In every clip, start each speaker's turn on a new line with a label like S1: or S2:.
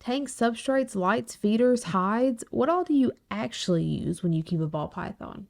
S1: Tanks, substrates, lights, feeders, hides. What all do you actually use when you keep a ball python?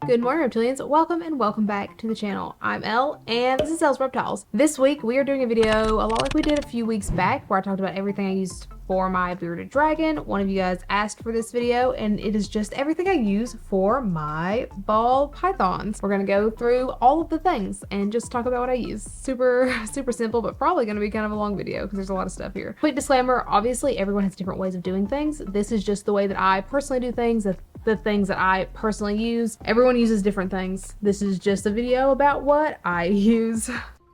S1: Good morning, Reptilians. Welcome and welcome back to the channel. I'm Elle, and this is Elle's Reptiles. This week, we are doing a video a lot like we did a few weeks back, where I talked about everything I used for my bearded dragon. One of you guys asked for this video, and it is just everything I use for my ball pythons. We're gonna go through all of the things and just talk about what I use. Super simple, but probably gonna be kind of a long video because there's a lot of stuff here. Quick disclaimer, obviously everyone has different ways of doing things. This is just the way that I personally do things, the things that I personally use. Everyone uses different things. This is just a video about what I use.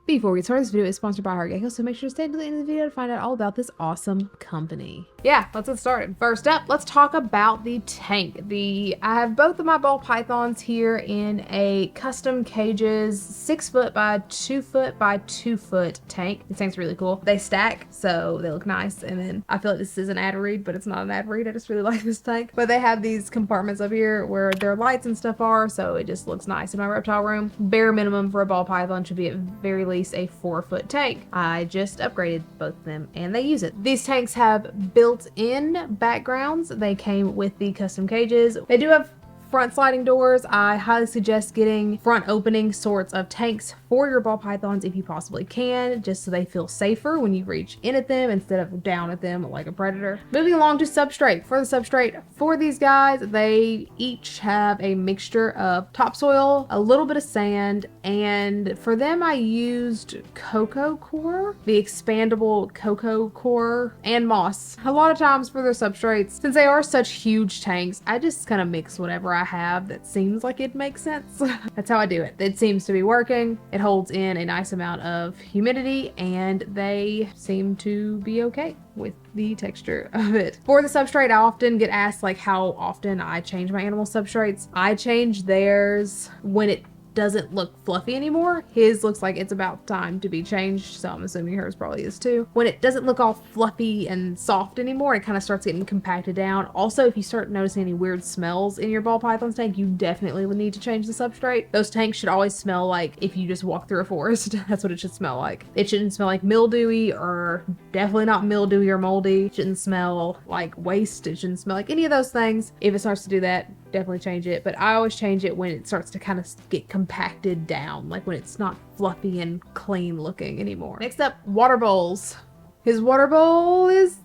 S1: Before we get started, this video is sponsored by Gecko, so make sure to stay until the end of the video to find out all about this awesome company. Yeah, let's get started. First up, let's talk about the tank. I have both of my ball pythons here in a custom cages 6 foot by 2 foot by 2 foot tank. These tanks are really cool. They stack, so they look nice. And then I feel like this is an ad read, but it's not an ad read. I just really like this tank. But they have these compartments up here where their lights and stuff are, so it just looks nice in my reptile room. Bare minimum for a ball python should be at very least a 4 foot tank. I just upgraded both of them and they use it. These tanks have built-in backgrounds. They came with the custom cages. They do have front sliding doors. I highly suggest getting front opening sorts of tanks for your ball pythons if you possibly can, just so they feel safer when you reach in at them instead of down at them like a predator. Moving along to substrate. For the substrate for these guys, they each have a mixture of topsoil, a little bit of sand, and for them I used cocoa core, the expandable cocoa core, and moss. A lot of times for their substrates, since they are such huge tanks, I just kind of mix whatever I have that seems like it makes sense. That's how I do it. It seems to be working. It holds in a nice amount of humidity and they seem to be okay with the texture of it. For the substrate, I often get asked like how often I change my animal substrates. I change theirs when it doesn't look fluffy anymore. His looks like it's about time to be changed, so I'm assuming hers probably is too. When it doesn't look all fluffy and soft anymore, it kind of starts getting compacted down. Also, if you start noticing any weird smells in your ball python's tank, you definitely would need to change the substrate. Those tanks should always smell like if you just walk through a forest. That's what it should smell like. It shouldn't smell like mildewy, or definitely not mildewy or moldy. It shouldn't smell like waste. It shouldn't smell like any of those things. If it starts to do that, definitely change it. But I always change it when it starts to kind of get compacted down, like when it's not fluffy and clean looking anymore. Next up, water bowls. His water bowl is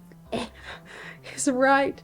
S1: right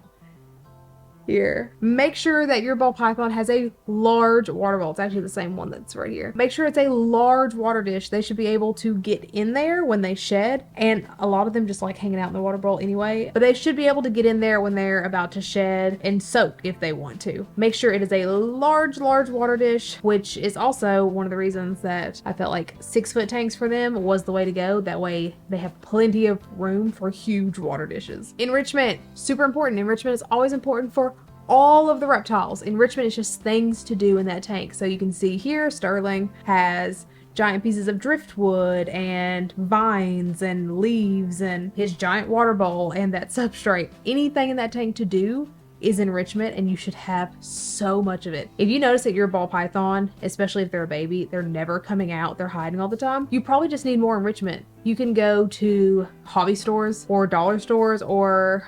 S1: here. Make sure that your ball python has a large water bowl. It's actually the same one that's right here. Make sure it's a large water dish. They should be able to get in there when they shed, and a lot of them just like hanging out in the water bowl anyway, but they should be able to get in there when they're about to shed and soak if they want to. Make sure it is a large water dish, which is also one of the reasons that I felt like 6 foot tanks for them was the way to go. That way they have plenty of room for huge water dishes. Enrichment, super important. Enrichment is always important for all of the reptiles. Enrichment is just things to do in that tank. So you can see here, Sterling has giant pieces of driftwood and vines and leaves and his giant water bowl and that substrate. Anything in that tank to do is enrichment, and you should have so much of it. If you notice that your ball python, especially if they're a baby, they're never coming out, they're hiding all the time, you probably just need more enrichment. You can go to hobby stores or dollar stores, or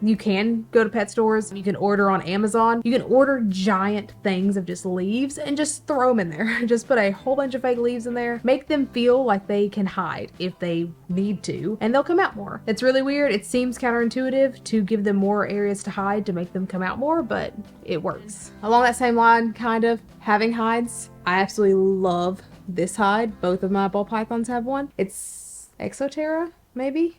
S1: you can go to pet stores. You can order on Amazon. You can order giant things of just leaves and just throw them in there. Just put a whole bunch of fake leaves in there. Make them feel like they can hide if they need to, and they'll come out more. It's really weird. It seems counterintuitive to give them more areas to hide to make them come out more, but it works. Along that same line, kind of, having hides. I absolutely love this hide. Both of my ball pythons have one. It's Exoterra, maybe?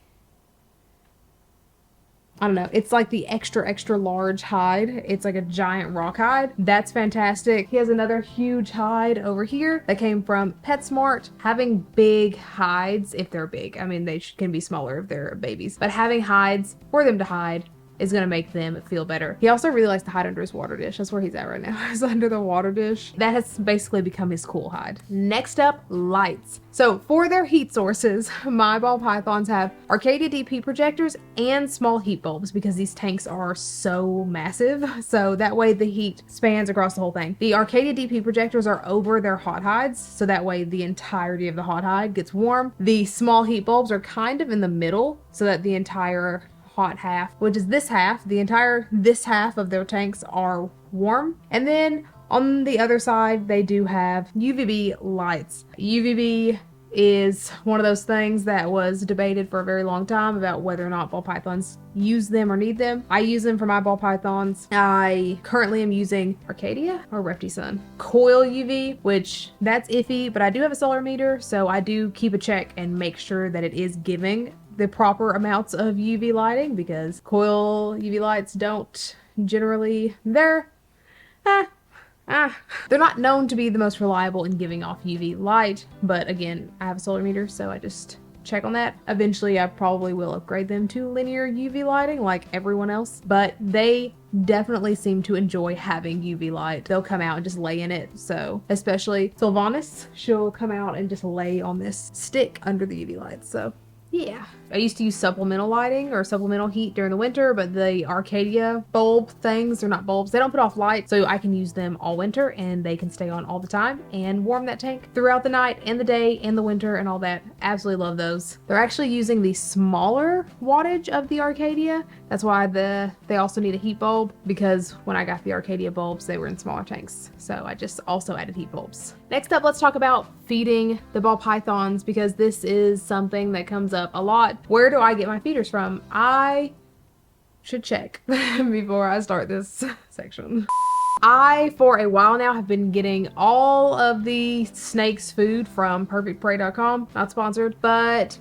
S1: I don't know. It's like the extra large hide. It's like a giant rock hide. That's fantastic. He has another huge hide over here that came from PetSmart. Having big hides, if they're big, I mean, they can be smaller if they're babies, but having hides for them to hide is going to make them feel better. He also really likes to hide under his water dish. That's where he's at right now. He's under the water dish. That has basically become his cool hide. Next up, lights. So for their heat sources, my ball pythons have Arcadia DP projectors and small heat bulbs because these tanks are so massive. So that way the heat spans across the whole thing. The Arcadia DP projectors are over their hot hides, so that way the entirety of the hot hide gets warm. The small heat bulbs are kind of in the middle, so that the entire hot half, which is this half, this half of their tanks are warm. And then on the other side, they do have UVB lights. UVB is one of those things that was debated for a very long time about whether or not ball pythons use them or need them. I use them for my ball pythons. I currently am using Arcadia or Reptisun coil UV, which that's iffy, but I do have a solar meter, so I do keep a check and make sure that it is giving the proper amounts of UV lighting, because coil UV lights don't generally, they're not known to be the most reliable in giving off UV light, but again, I have a solar meter, so I just check on that. Eventually, I probably will upgrade them to linear UV lighting like everyone else, but they definitely seem to enjoy having UV light. They'll come out and just lay in it. So especially Sylvanas, she'll come out and just lay on this stick under the UV light. So yeah. I used to use supplemental lighting or supplemental heat during the winter, but the Arcadia bulb things, they're not bulbs, they don't put off light, so I can use them all winter and they can stay on all the time and warm that tank throughout the night and the day and the winter and all that. Absolutely love those. They're actually using the smaller wattage of the Arcadia. That's why they also need a heat bulb, because when I got the Arcadia bulbs, they were in smaller tanks. So I just also added heat bulbs. Next up, let's talk about feeding the ball pythons, because this is something that comes up a lot. Where do I get my feeders from? I should check before I start this section. I, for a while now, have been getting all of the snakes food from perfectprey.com. Not sponsored, but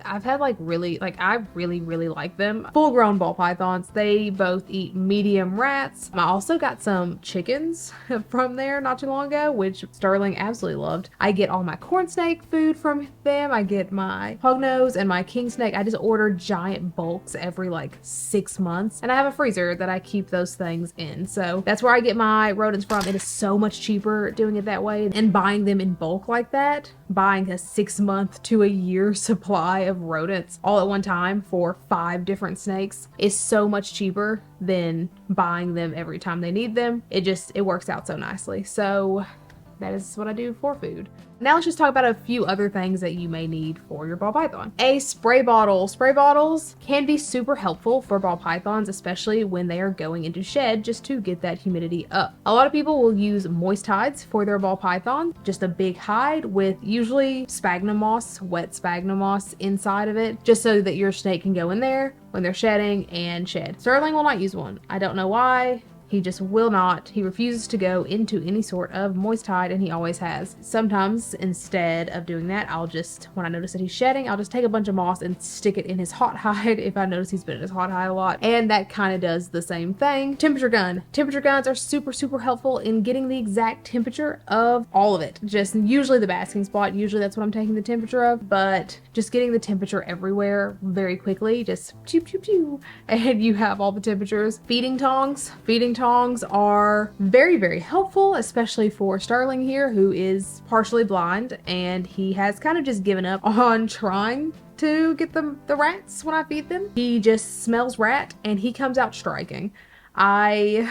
S1: I've had I really like them. Full grown ball pythons. They both eat medium rats. I also got some chickens from there not too long ago, which Sterling absolutely loved. I get all my corn snake food from them. I get my hognose and my king snake. I just order giant bulks every 6 months, and I have a freezer that I keep those things in. So that's where I get my rodents from. It is so much cheaper doing it that way and buying them in bulk like that. Buying a 6 month to a year supply of rodents all at one time for 5 different snakes is so much cheaper than buying them every time they need them. It works out so nicely. So that is what I do for food. Now let's just talk about a few other things that you may need for your ball python. A spray bottle. Spray bottles can be super helpful for ball pythons, especially when they are going into shed, just to get that humidity up. A lot of people will use moist hides for their ball python, just a big hide with usually sphagnum moss, wet sphagnum moss inside of it, just so that your snake can go in there when they're shedding and shed. Sterling will not use one. I don't know why. He just will not. He refuses to go into any sort of moist hide, and he always has. Sometimes, instead of doing that, when I notice that he's shedding, I'll just take a bunch of moss and stick it in his hot hide if I notice he's been in his hot hide a lot. And that kind of does the same thing. Temperature gun. Temperature guns are super, super helpful in getting the exact temperature of all of it. Just usually the basking spot. Usually that's what I'm taking the temperature of, but just getting the temperature everywhere very quickly. Just pew, pew, pew. And you have all the temperatures. Feeding tongs. Feeding tongs are very, very helpful, especially for Sterling here, who is partially blind, and he has kind of just given up on trying to get the rats when I feed them. He just smells rat and he comes out striking. He's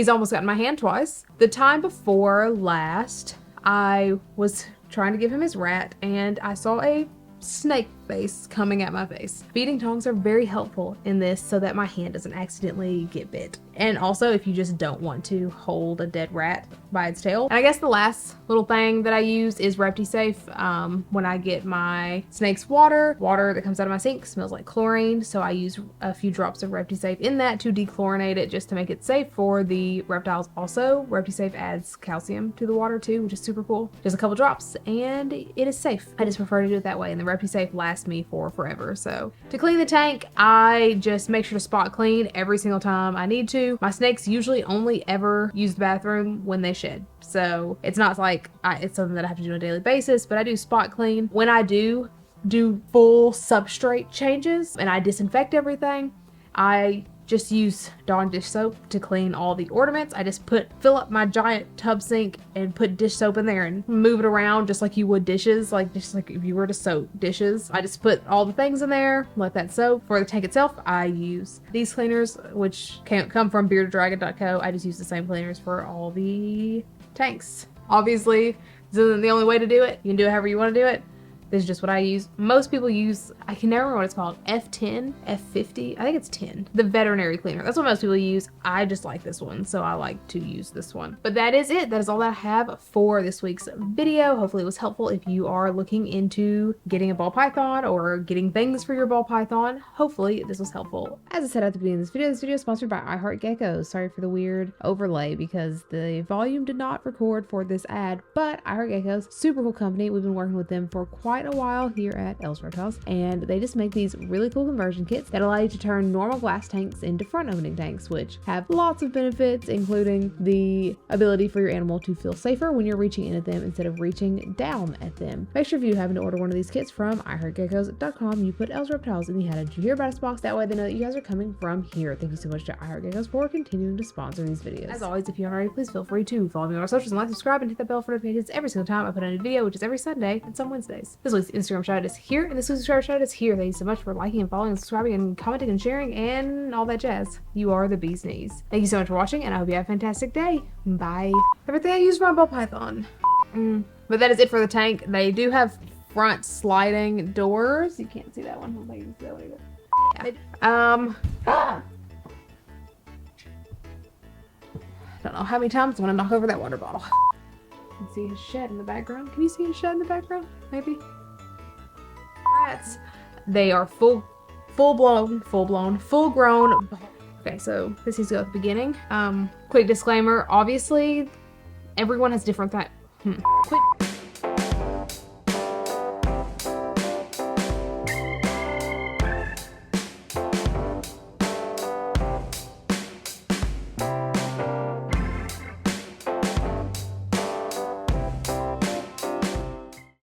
S1: almost gotten my hand twice. The time before last, I was trying to give him his rat and I saw a snake face coming at my face. Feeding tongs are very helpful in this so that my hand doesn't accidentally get bit. And also if you just don't want to hold a dead rat by its tail. And I guess the last little thing that I use is ReptiSafe. When I get my snake's water that comes out of my sink smells like chlorine, so I use a few drops of ReptiSafe in that to dechlorinate it, just to make it safe for the reptiles. Also, ReptiSafe adds calcium to the water too, which is super cool. Just a couple drops and it is safe. I just prefer to do it that way, and the ReptiSafe lasts me for forever. So to clean the tank, I just make sure to spot clean every single time I need to. My snakes usually only ever use the bathroom when they shed, so it's not like it's something that I have to do on a daily basis, but I do spot clean. When I do do full substrate changes and I disinfect everything, I just use Dawn dish soap to clean all the ornaments. I just fill up my giant tub sink and put dish soap in there and move it around just like you would dishes, like just like if you were to soap dishes. I just put all the things in there, let that soak. For the tank itself, I use these cleaners, which come from beardeddragon.co. I just use the same cleaners for all the tanks. Obviously, this isn't the only way to do it. You can do it however you want to do it. This is just what I use. Most people use, I can never remember what it's called, F10, F50, I think it's 10. The veterinary cleaner, that's what most people use. I just like this one, so I like to use this one. But that is it. That is all that I have for this week's video. Hopefully it was helpful if you are looking into getting a ball python or getting things for your ball python. Hopefully this was helpful. As I said at the beginning of this video is sponsored by iHeartGeckos. Sorry for the weird overlay because the volume did not record for this ad, but iHeartGeckos, super cool company. We've been working with them for quite a while here at Elle's Reptiles, and they just make these really cool conversion kits that allow you to turn normal glass tanks into front opening tanks, which have lots of benefits, including the ability for your animal to feel safer when you're reaching in at them instead of reaching down at them. Make sure if you're having to order one of these kits from iHeartGeckos.com, you put Elle's Reptiles in the How Did You Hear About Us box. That way they know that you guys are coming from here. Thank you so much to iHeartGeckos for continuing to sponsor these videos. As always, if you aren't already, please feel free to follow me on our socials and like, subscribe, and hit that bell for notifications every single time I put out a new video, which is every Sunday and some Wednesdays. This week's Instagram shout out is here, and this week's shout out is here. Thank you so much for liking and following and subscribing and commenting and sharing and all that jazz. You are the bee's knees. Thank you so much for watching, and I hope you have a fantastic day. Bye. Everything I use for my ball python. But that is it for the tank. They do have front sliding doors. You can't see that one. I don't think you can see that one either. Don't know how many times I'm gonna knock over that water bottle. You can see his shed in the background. Can you see his shed in the background? Maybe. Rats. They are full grown. Okay, so this needs to go at the beginning. Quick disclaimer. Obviously, everyone has different Quick